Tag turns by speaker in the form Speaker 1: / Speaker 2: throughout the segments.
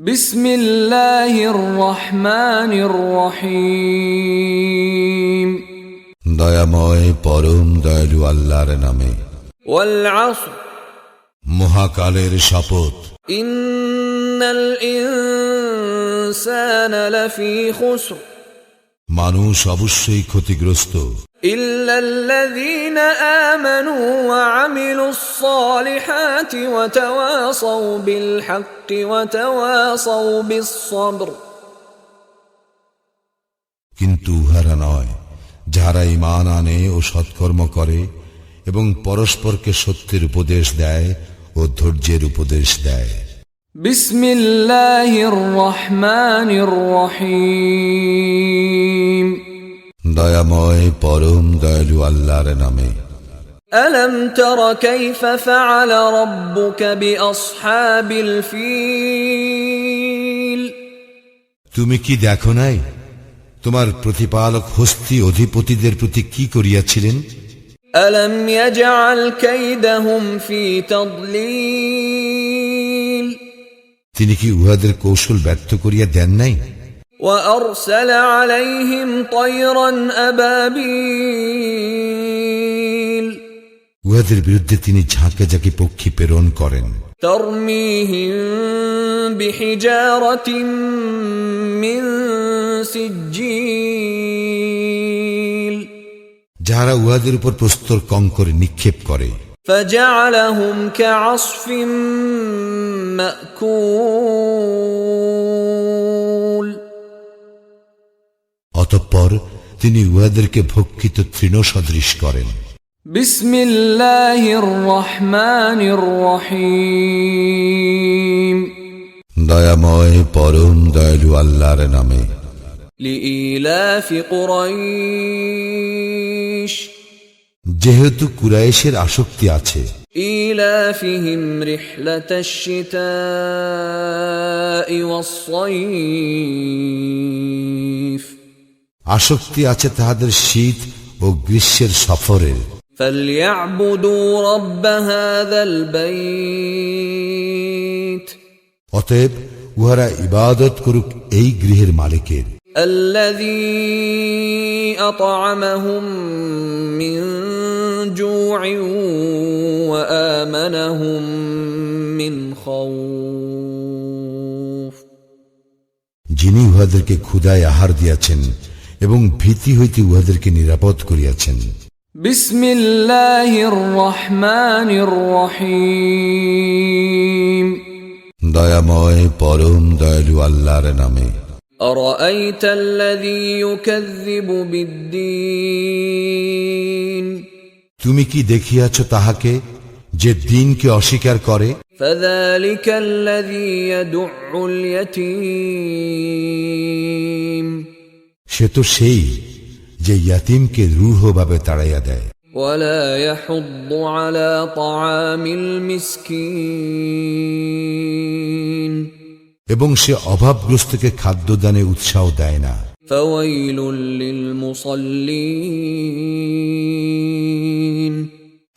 Speaker 1: বিসমিল্লাহির রহমানির রহিম।
Speaker 2: দয়াময় পরম দয়ালু আল্লাহর নামে।
Speaker 1: ওয়াল আসর,
Speaker 2: মহাকালের শপথ।
Speaker 1: ইন্নাল ইনসানা লাফি খুসর,
Speaker 2: মানুষ অবশ্যই ক্ষতিগ্রস্ত,
Speaker 1: ইল্লাল্লাযীনা আমানু ওয়া আমিলুস সালিহাতি ওয়া তাওয়াসাউ বিল হাক্কি ওয়া তাওয়াসাউ বিস সবর।
Speaker 2: কিন্তু উহারা নয় যাহারা ঈমান আনে ও সৎকর্ম করে এবং পরস্পরকে সত্যের উপদেশ দেয় ও ধৈর্যের উপদেশ দেয়।
Speaker 1: বিসমিল্লাহির রহমানির রহিম।
Speaker 2: দয়াময় পরম দয়ালু আল্লাহর নামে।
Speaker 1: আলম তারা কাইফা ফাআলা রাব্বুকা বিআসহাবিল ফিল,
Speaker 2: তুমি কি দেখো নাই তোমার প্রতিপালক হস্তি অধিপতিদের প্রতি কি করিয়াছিলেন?
Speaker 1: আলম ইয়াজআল কাইদাহুম ফি তাদলিল,
Speaker 2: তিনি কি উহাদের কৌশল ব্যর্থ করিয়া দেন নাই?
Speaker 1: وأرسل عليهم طيرا أبابيل,
Speaker 2: উহাদের বিরুদ্ধে তিনি ঝাঁকে ঝাঁকে পক্ষী প্রেরণ করেন।
Speaker 1: ترميهم بحجارة من سجيل,
Speaker 2: যাহারা উহাদের উপর প্রস্তর কঙ্কর নিক্ষেপ করে।
Speaker 1: فجعلهم كعصف مأكول,
Speaker 2: অতঃপর তিনি উহাদেরকে ভক্ষিত তৃণ সদৃশ করেন।
Speaker 1: বিসমিল্লাহির রহমানির রহিম।
Speaker 2: দয়াময় পরম দয়ালু আল্লাহর নামে।
Speaker 1: লিইলাফি কুরাইশ,
Speaker 2: যেহেতু কুরাইশের আসক্তি আছে,
Speaker 1: ইলাফিহিম রিহলাতাশ শিতাই ওয়াস সাইফ,
Speaker 2: আসক্তি আছে তাহাদের শীত ও গ্রীষ্মের সফরের।
Speaker 1: ফালইয়াবুদু রাব্ব হাযাল বাইত,
Speaker 2: অতএব উহারা ইবাদত করুক এই গৃহের মালিকের।
Speaker 1: আল্লাযী আত'আমাহুম মিন জু'ইন ওয়া আমানাহুম মিন খাউফ,
Speaker 2: যিনি উহাদেরকে ক্ষুধায় আহার দিয়াছেন এবং ভীতি হইতে উহাদেরকে নিরাপদ করিয়াছেন।
Speaker 1: বিসমিল্লাহির রহমানির রহিম।
Speaker 2: দয়াময় পরম দয়ালু আল্লাহর নামে।
Speaker 1: আরাআইতাল্লাযী ইউকাযযিবু বিদ্দীন,
Speaker 2: তুমি কি দেখিয়াছ তাহাকে যে দিনকে অস্বীকার করে?
Speaker 1: ফাযালিকাল্লাযী ইয়াদু'উল ইয়াতীম,
Speaker 2: সে তো সেই যে ইয়াতীমকে রূঢ়ভাবে তাড়াইয়া দেয়।
Speaker 1: ওয়ালা ইয়াহুদ্দু আলা তাআমিল মিসকিন,
Speaker 2: এবং সে অভাবগ্রস্তকে খাদ্যদানে উৎসাহ দেয় না।
Speaker 1: ফাওয়াইলুল লিল মুসাল্লিন,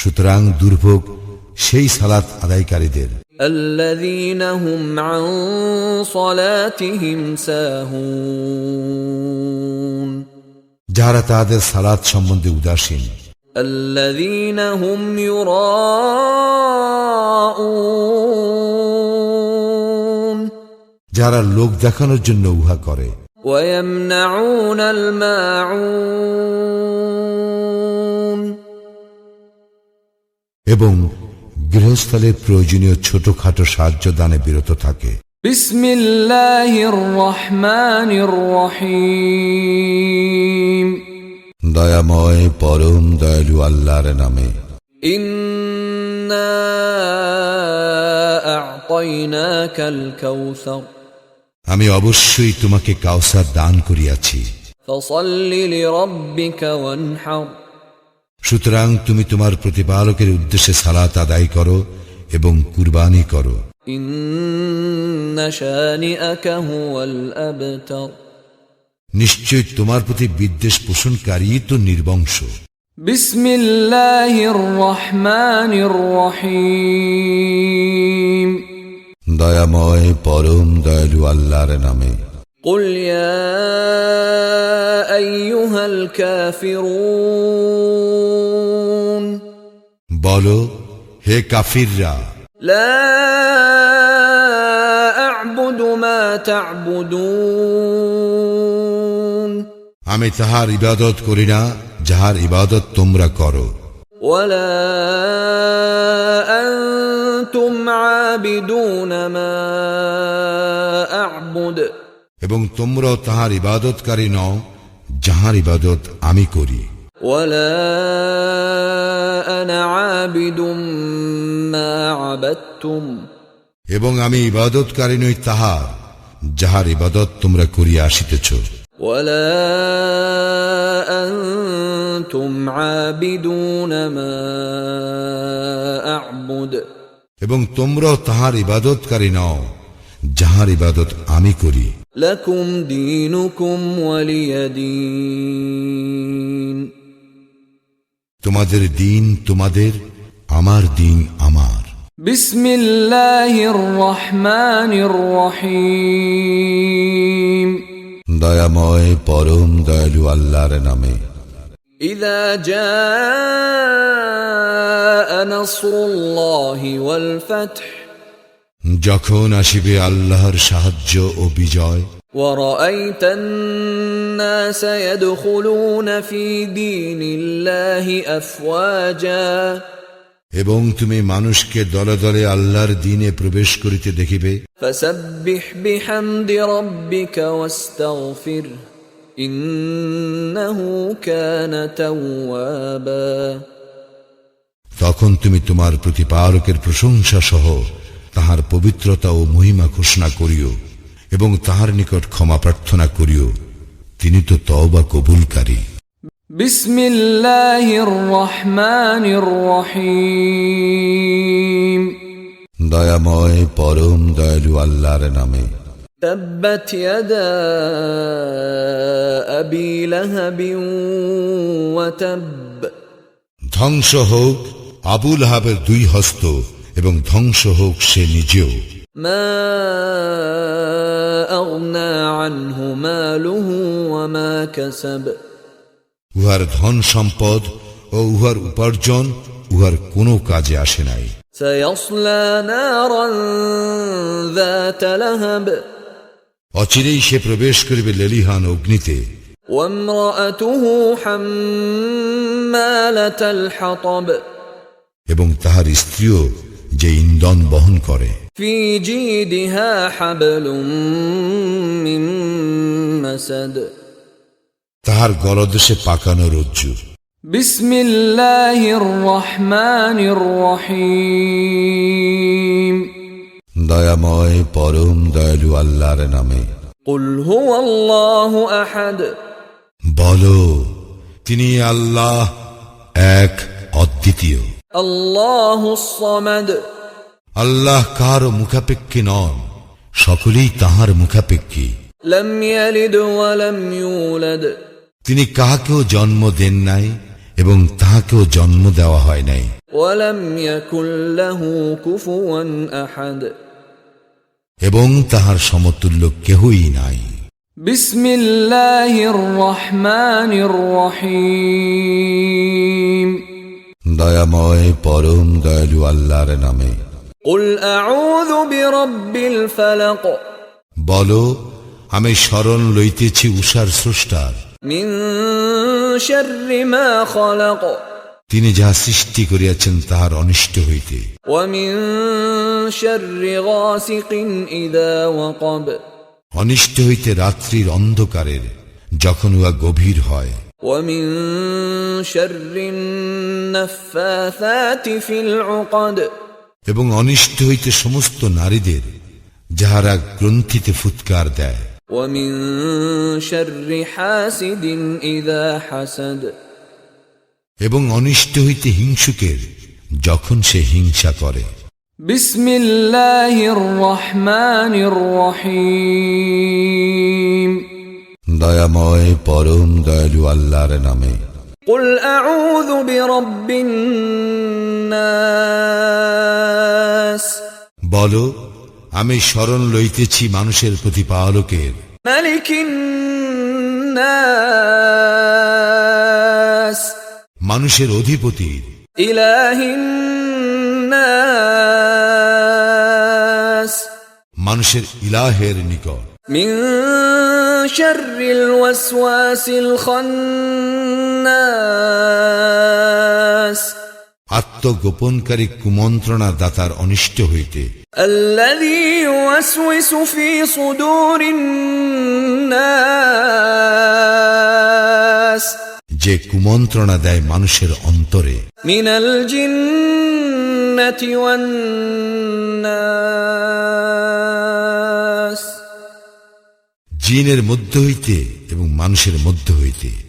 Speaker 2: সুতরাং দুর্ভোগ সেই সালাত আদায়কারীদের।
Speaker 1: আল্লাযীনা হুম আন সালাতিহিম সাহুন,
Speaker 2: যাহারা তাহাদের সালাত সম্বন্ধে উদাসীন।
Speaker 1: আল্লাযীনা হুম ইউরাউন,
Speaker 2: যাহারা লোক দেখানোর জন্য উহা করে।
Speaker 1: ওয়া ইয়ামনাউনাল মাউন,
Speaker 2: এবং গৃহস্থলে প্রয়োজনীয় ছোটখাটো সাহায্য দানে বিরত থাকে।
Speaker 1: বিসমিল্লাহির রহমানির রহিম।
Speaker 2: দয়াময় পরম দয়ালু আল্লাহর নামে।
Speaker 1: ইন্না আ'তাইনাকাল কাউসার,
Speaker 2: আমি অবশ্যই তোমাকে কাউসার দান করিয়াছি।
Speaker 1: ফাসাল্লি লিরাব্বিকা ওয়ানহার,
Speaker 2: সুতরাং তুমি তোমার প্রতিপালকের উদ্দেশ্যে সালাত আদায় করো এবং কুরবানি করো।
Speaker 1: ইন্না শানিআকা হুয়াল আবতার,
Speaker 2: নিশ্চয় তোমার প্রতি বিদ্বেষ পোষণকারী তো নির্বংশ।
Speaker 1: বিসমিল্লাহির রহমানির রহিম।
Speaker 2: দয়াময় পরম দয়ালু আল্লাহর নামে।
Speaker 1: قل يا أيها الكافرون
Speaker 2: বলো, হে কাফিররা,
Speaker 1: لا أعبد ما تعبدون
Speaker 2: আমি তাহার ইবাদত করি না যাহার ইবাদত তোমরা করো,
Speaker 1: ولا أنتم عابدون ما أعبد
Speaker 2: এবং তোমরাও তাহার ইবাদতকারী নও যাহার ইবাদত আমি করি,
Speaker 1: ولا أنا عابد ما عبدتم
Speaker 2: এবং আমি ইবাদতকারী নই তাহার যাহার ইবাদত তোমরা করিয়া আসিতেছ,
Speaker 1: ولا أنتم عابدون ما أعبد
Speaker 2: এবং তোমরাও তাহার ইবাদতকারী নও যাহার ইবাদত আমি করি।
Speaker 1: لكم دينكم ولي دين
Speaker 2: তোমাদের দিন তোমাদের, আমার দিন আমার।
Speaker 1: بسم الله الرحمن الرحيم
Speaker 2: দয়াময় পরম দয়ালু আল্লাহর নামে।
Speaker 1: إذا جاء نصر الله والفتح
Speaker 2: যখন আসিবে আল্লাহর সাহায্য ও বিজয়,
Speaker 1: ورأيت الناس يدخلون في دين الله أفواجا
Speaker 2: এবং তুমি মানুষকে দলে দলে আল্লাহর দ্বীনে প্রবেশ করিতে দেখিবে,
Speaker 1: فسبح بحمد ربك واستغفره إنه كان توابا
Speaker 2: তখন তুমি তোমার প্রতিপালকের প্রশংসা সহ তাহার পবিত্রতা ও মহিমা ঘোষণা করিও এবং তাহার নিকট ক্ষমা প্রার্থনা করিও, তিনি তো তওবা কবুলকারী।
Speaker 1: بسم الله الرحمن الرحيم
Speaker 2: দয়াময় পরম দয়ালু আল্লাহর নামে।
Speaker 1: تبت يدا أبي لهب وتب
Speaker 2: ধ্বংস হোক আবু লাহাবের দুই হস্ত এবং ধ্বংস হোক সে নিজেও।
Speaker 1: ما أغنى عنه ماله وما كسب
Speaker 2: উহার ধন সম্পদ ও উহার উপার্জন উহার কোনো কাজে আসে নাই।
Speaker 1: سيصلى نارا ذات لهب
Speaker 2: অচিরেই সে প্রবেশ করিবে লেলিহান অগ্নিতে।
Speaker 1: وامرأته حمالة الحطب
Speaker 2: এবং তাহার স্ত্রীও যে ইন্ধন বহন করে।
Speaker 1: في جيدها حبل من مسد
Speaker 2: তাহার গলদেশে পাকানো রজ্জু।
Speaker 1: بسم الله الرحمن الرحيم
Speaker 2: দয়াময় পরম দয়ালু আল্লাহর নামে।
Speaker 1: قل هو الله أحد
Speaker 2: বলো, তিনি আল্লাহ এক অদ্বিতীয়।
Speaker 1: الله الصمد
Speaker 2: আল্লাহ কাহারও মুখাপেক্ষী নন, সকলেই তাহার মুখাপেক্ষী।
Speaker 1: لم يلد ولم يولد
Speaker 2: তিনি কাহাকেও জন্ম দেন নাই এবং তাহাকেও জন্ম দেওয়া হয় নাই।
Speaker 1: ولم يكن له كفوا أحد
Speaker 2: এবং তাহার সমতুল্য কেহই নাই।
Speaker 1: بسم الله الرحمن الرحيم
Speaker 2: দয়াময় পরম দয়ালু আল্লাহর নামে।
Speaker 1: قل أعوذ برب الفلق
Speaker 2: বলো, আমি শরণ লইতেছি উষার স্রষ্টার,
Speaker 1: من شر ما خلق
Speaker 2: তিনি যাহা সৃষ্টি করিয়াছেন তাহার অনিষ্ট হইতে,
Speaker 1: ومن شر غاسق إذا وقب
Speaker 2: অনিষ্ট হইতে রাত্রির অন্ধকারের যখন উহা গভীর হয়,
Speaker 1: ومن شر النفاثات في العقد
Speaker 2: এবং অনিষ্ট হইতে সমস্ত নারীদের যাহারা গ্রন্থিতে ফুৎকার দেয়,
Speaker 1: ومن شر حاسد إذا حسد
Speaker 2: এবং অনিষ্ট হইতে হিংসুকের যখন সে হিংসা করে।
Speaker 1: بسم الله الرحمن الرحيم
Speaker 2: দয়াময় পরম দয়ালু আল্লাহর নামে।
Speaker 1: قل أعوذ برب الناس
Speaker 2: বলো, আমি শরণ লইতেছি মানুষের প্রতিপালকের,
Speaker 1: ملك الناس
Speaker 2: মানুষের অধিপতির,
Speaker 1: إله الناس
Speaker 2: মানুষের ইলাহের নিকট,
Speaker 1: من شر الوسواس الخناس
Speaker 2: আত্মগোপনকারী কুমন্ত্রণা দাতার অনিষ্ট হইতে,
Speaker 1: الذي يوسوس في صدور الناس
Speaker 2: যে কুমন্ত্রণা দেয় মানুষের অন্তরে,
Speaker 1: من الجنة والناس
Speaker 2: জিনের মধ্য হইতে এবং মানুষের মধ্য হইতে।